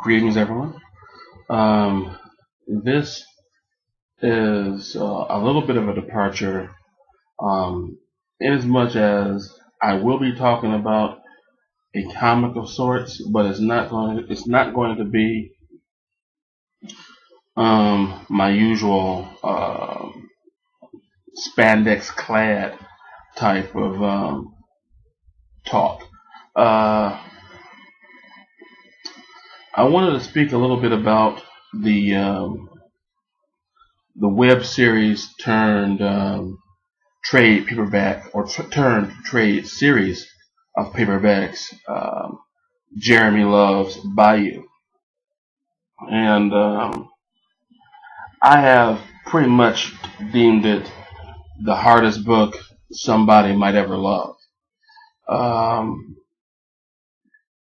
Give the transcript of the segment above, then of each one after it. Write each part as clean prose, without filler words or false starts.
Greetings, everyone. This is a little bit of a departure, in as much as I will be talking about a comic of sorts, but it's not going to be my usual spandex clad type of talk. Uh, I wanted to speak a little bit about the web series turned trade paperback or turned trade series of paperbacks, Jeremy Love's Bayou. And I have pretty much deemed it the hardest book somebody might ever love. Um,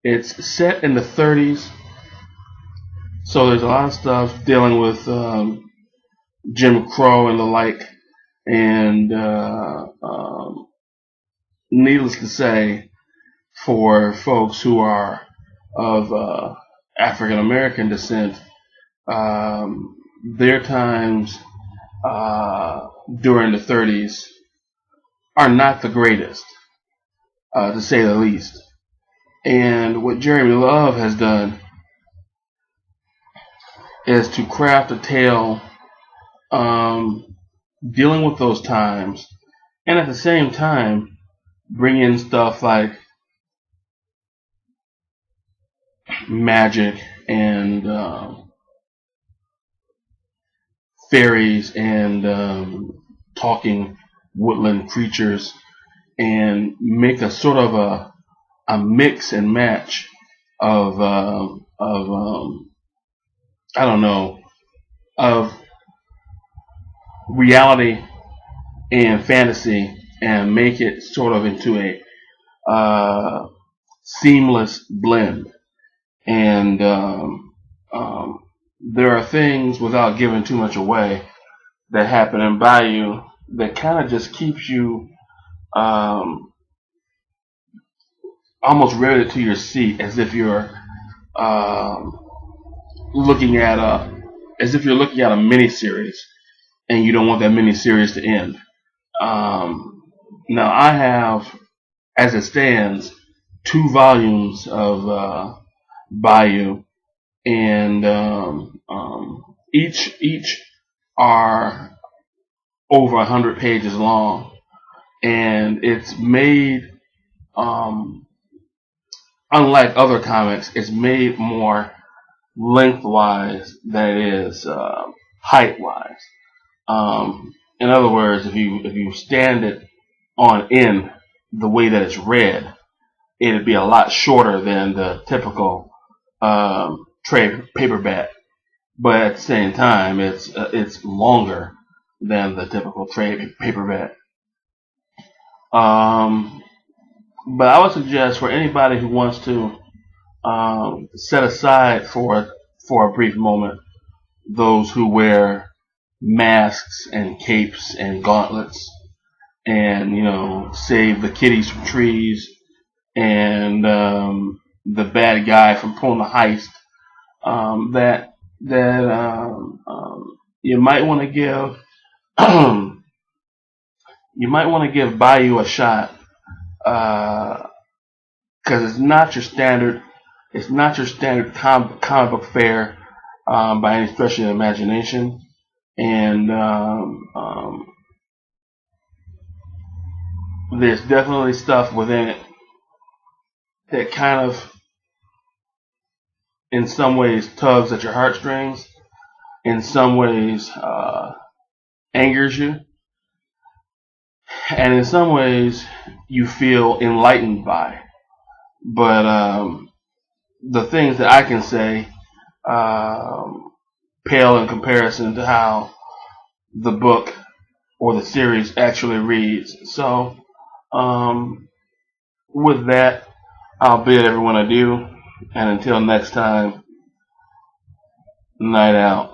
it's set in the 30s, so there's a lot of stuff dealing with Jim Crow and the like, and needless to say, for folks who are of African American descent, their times during the 30s are not the greatest, to say the least. And what Jeremy Love has done is to craft a tale dealing with those times, and at the same time bring in stuff like magic and fairies and talking woodland creatures, and make a sort of a mix and match of I don't know, of reality and fantasy, and make it sort of into a seamless blend. And there are things, without giving too much away, that happen in Bayou that kind of just keeps you almost riveted to your seat, as if you're looking at a mini series, and you don't want that mini series to end. Now I have, as it stands, 2 volumes of Bayou, and each are over 100 pages long, and it's made, unlike other comics, it's made more lengthwise than it is height-wise. In other words, if you stand it on end the way that it's read, it'd be a lot shorter than the typical trade paperback. But at the same time, it's longer than the typical trade paperback. But I would suggest, for anybody who wants to set aside for a brief moment those who wear masks and capes and gauntlets, and save the kitties from trees, and the bad guy from pulling the heist, that you might want to give Bayou a shot, because it's not your standard comic book fare by any stretch of the imagination. And there's definitely stuff within it that kind of, in some ways, tugs at your heartstrings, in some ways angers you, and in some ways you feel enlightened by. But the things that I can say pale in comparison to how the book or the series actually reads. So with that, I'll bid everyone adieu, and until next time, night out.